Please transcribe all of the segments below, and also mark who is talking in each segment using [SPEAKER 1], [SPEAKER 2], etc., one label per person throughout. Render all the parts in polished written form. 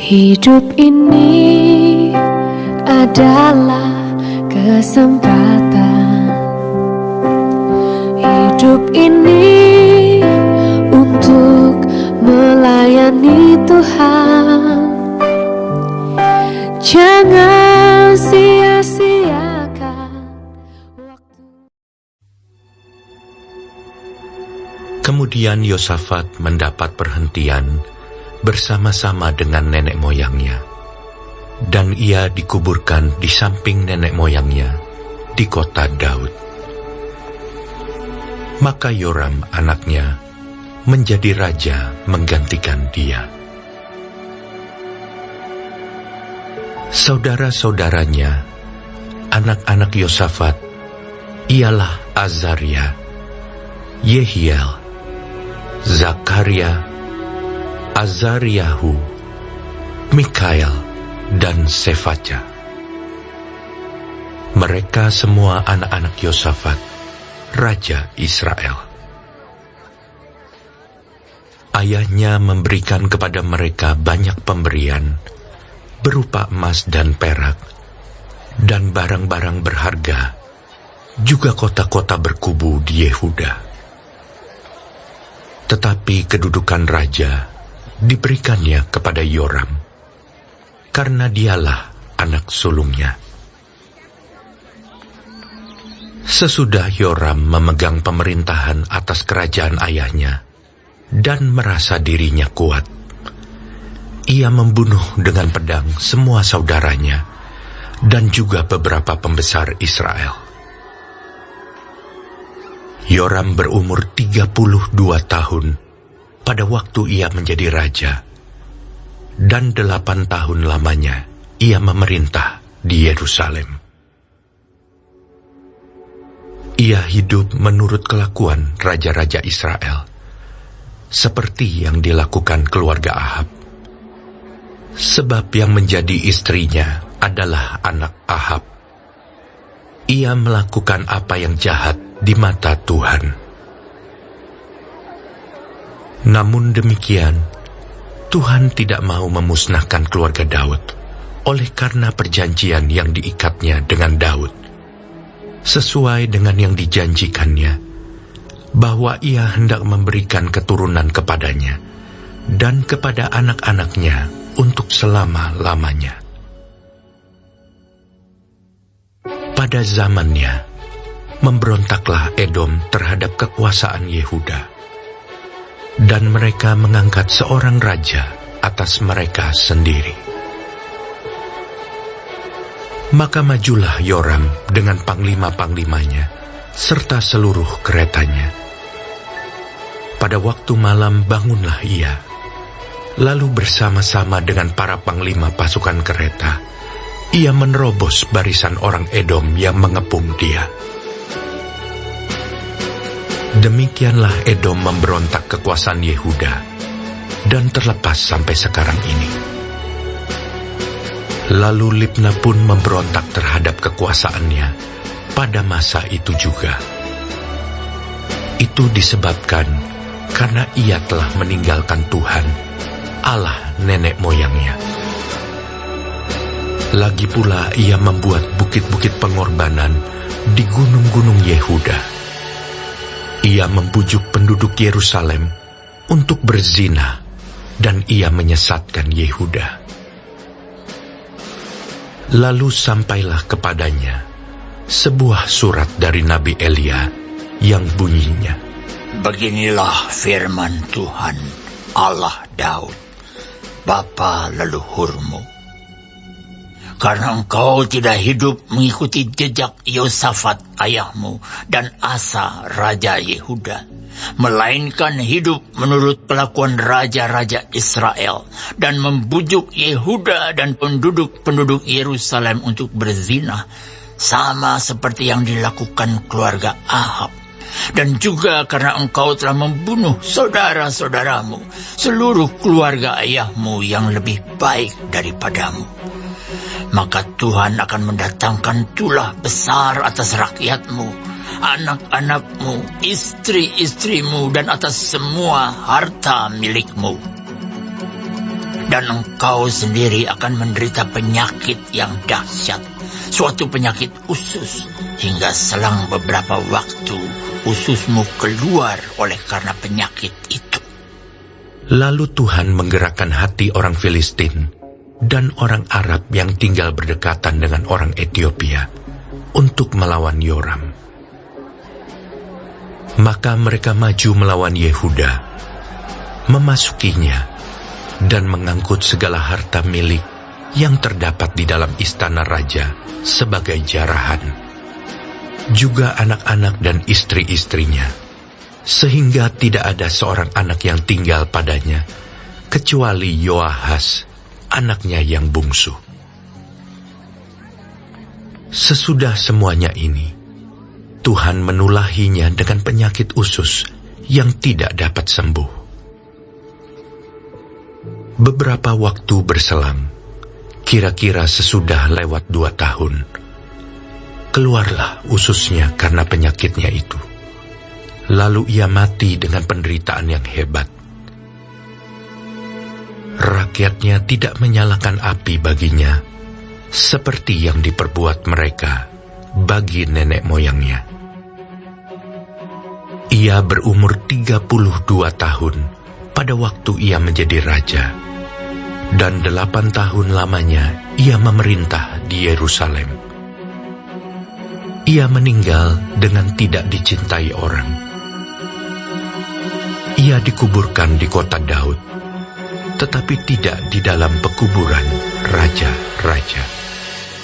[SPEAKER 1] Hidup ini adalah kesempatan. Hidup ini untuk melayani Tuhan. Jangan sia-siakan waktu.
[SPEAKER 2] Kemudian Yosafat mendapat perhentian bersama-sama dengan nenek moyangnya, dan ia dikuburkan di samping nenek moyangnya di kota Daud. Maka Yoram anaknya menjadi raja menggantikan dia. Saudara-saudaranya, anak-anak Yosafat, ialah Azaria, Yehiel, Zakaria, Azariahu, Mikael, dan Sefaja. Mereka semua anak-anak Yosafat, Raja Israel. Ayahnya memberikan kepada mereka banyak pemberian, berupa emas dan perak, dan barang-barang berharga, juga kota-kota berkubu di Yehuda. Tetapi kedudukan raja diberikannya kepada Yoram, karena dialah anak sulungnya. Sesudah Yoram memegang pemerintahan atas kerajaan ayahnya dan merasa dirinya kuat, ia membunuh dengan pedang semua saudaranya dan juga beberapa pembesar Israel. Yoram berumur 32 tahun pada waktu ia menjadi raja, dan 8 tahun lamanya ia memerintah di Yerusalem. Ia hidup menurut kelakuan raja-raja Israel, seperti yang dilakukan keluarga Ahab, sebab yang menjadi istrinya adalah anak Ahab. Ia melakukan apa yang jahat di mata Tuhan. Namun demikian, Tuhan tidak mau memusnahkan keluarga Daud oleh karena perjanjian yang diikatnya dengan Daud, sesuai dengan yang dijanjikannya, bahwa ia hendak memberikan keturunan kepadanya dan kepada anak-anaknya untuk selama-lamanya. Pada zamannya, memberontaklah Edom terhadap kekuasaan Yehuda, dan mereka mengangkat seorang raja atas mereka sendiri. Maka majulah Yoram dengan panglima-panglimanya serta seluruh keretanya. Pada waktu malam bangunlah ia, lalu bersama-sama dengan para panglima pasukan kereta, ia menerobos barisan orang Edom yang mengepung dia. Demikianlah Edom memberontak kekuasaan Yehuda, dan terlepas sampai sekarang ini. Lalu Libna pun memberontak terhadap kekuasaannya pada masa itu juga. Itu disebabkan karena ia telah meninggalkan Tuhan, Allah nenek moyangnya. Lagi pula ia membuat bukit-bukit pengorbanan di gunung-gunung Yehuda. Ia membujuk penduduk Yerusalem untuk berzina, dan ia menyesatkan Yehuda. Lalu sampailah kepadanya sebuah surat dari Nabi Elia yang bunyinya,
[SPEAKER 3] Beginilah firman Tuhan, Allah Daud, bapa leluhurmu. Karena engkau tidak hidup mengikuti jejak Yosafat ayahmu dan Asa raja Yehuda, melainkan hidup menurut kelakuan raja-raja Israel dan membujuk Yehuda dan penduduk-penduduk Yerusalem untuk berzina, sama seperti yang dilakukan keluarga Ahab. Dan juga karena engkau telah membunuh saudara-saudaramu, seluruh keluarga ayahmu yang lebih baik daripadamu. Maka Tuhan akan mendatangkan tulah besar atas rakyatmu, anak-anakmu, istri-istrimu, dan atas semua harta milikmu. dan engkau sendiri akan menderita penyakit yang dahsyat, suatu penyakit usus, hingga selang beberapa waktu ususmu keluar oleh karena penyakit itu.
[SPEAKER 2] Lalu Tuhan menggerakkan hati orang Filistin dan orang Arab yang tinggal berdekatan dengan orang Etiopia untuk melawan Yoram. Maka mereka maju melawan Yehuda, memasukinya, dan mengangkut segala harta milik yang terdapat di dalam istana raja sebagai jarahan, juga anak-anak dan istri-istrinya, sehingga tidak ada seorang anak yang tinggal padanya, kecuali Yoahas, anaknya yang bungsu. Sesudah semuanya ini, Tuhan menulahinya dengan penyakit usus yang tidak dapat sembuh. Beberapa waktu berselang, kira-kira sesudah lewat 2 tahun, keluarlah ususnya karena penyakitnya itu. Lalu ia mati dengan penderitaan yang hebat. Rakyatnya tidak menyalakan api baginya, seperti yang diperbuat mereka bagi nenek moyangnya. Ia berumur 32 tahun pada waktu ia menjadi raja, dan 8 tahun lamanya ia memerintah di Yerusalem. Ia meninggal dengan tidak dicintai orang. Ia dikuburkan di kota Daud, tetapi tidak di dalam pekuburan raja-raja.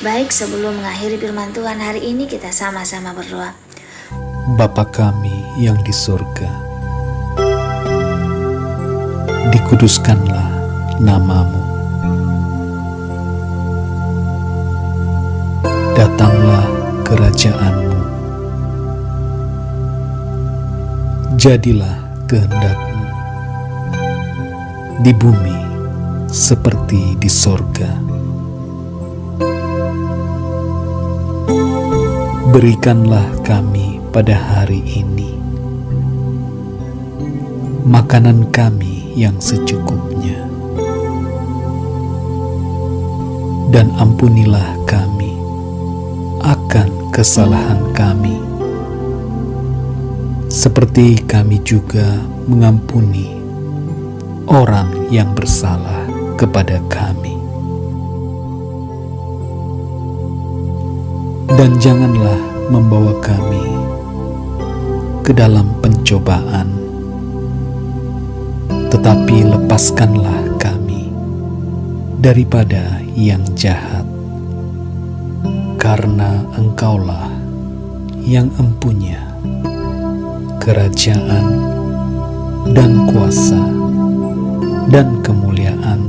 [SPEAKER 4] Baik, sebelum mengakhiri firman Tuhan hari ini, kita sama-sama berdoa.
[SPEAKER 5] Bapa kami yang di surga, dikuduskanlah nama-Mu. Datanglah kerajaan-Mu. Jadilah kehendak-Mu di bumi seperti di sorga. Berikanlah kami pada hari ini makanan kami yang secukupnya, dan ampunilah kami akan kesalahan kami, seperti kami juga mengampuni orang yang bersalah kepada kami. Dan janganlah membawa kami ke dalam pencobaan, tetapi lepaskanlah kami daripada yang jahat, karena Engkaulah yang empunya kerajaan dan kuasa dan kemuliaan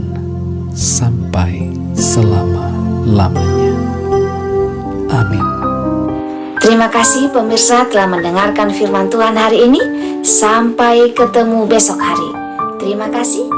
[SPEAKER 5] sampai selama-lamanya. Amin.
[SPEAKER 4] Terima kasih pemirsa telah mendengarkan firman Tuhan hari ini. Sampai ketemu besok hari. Terima kasih.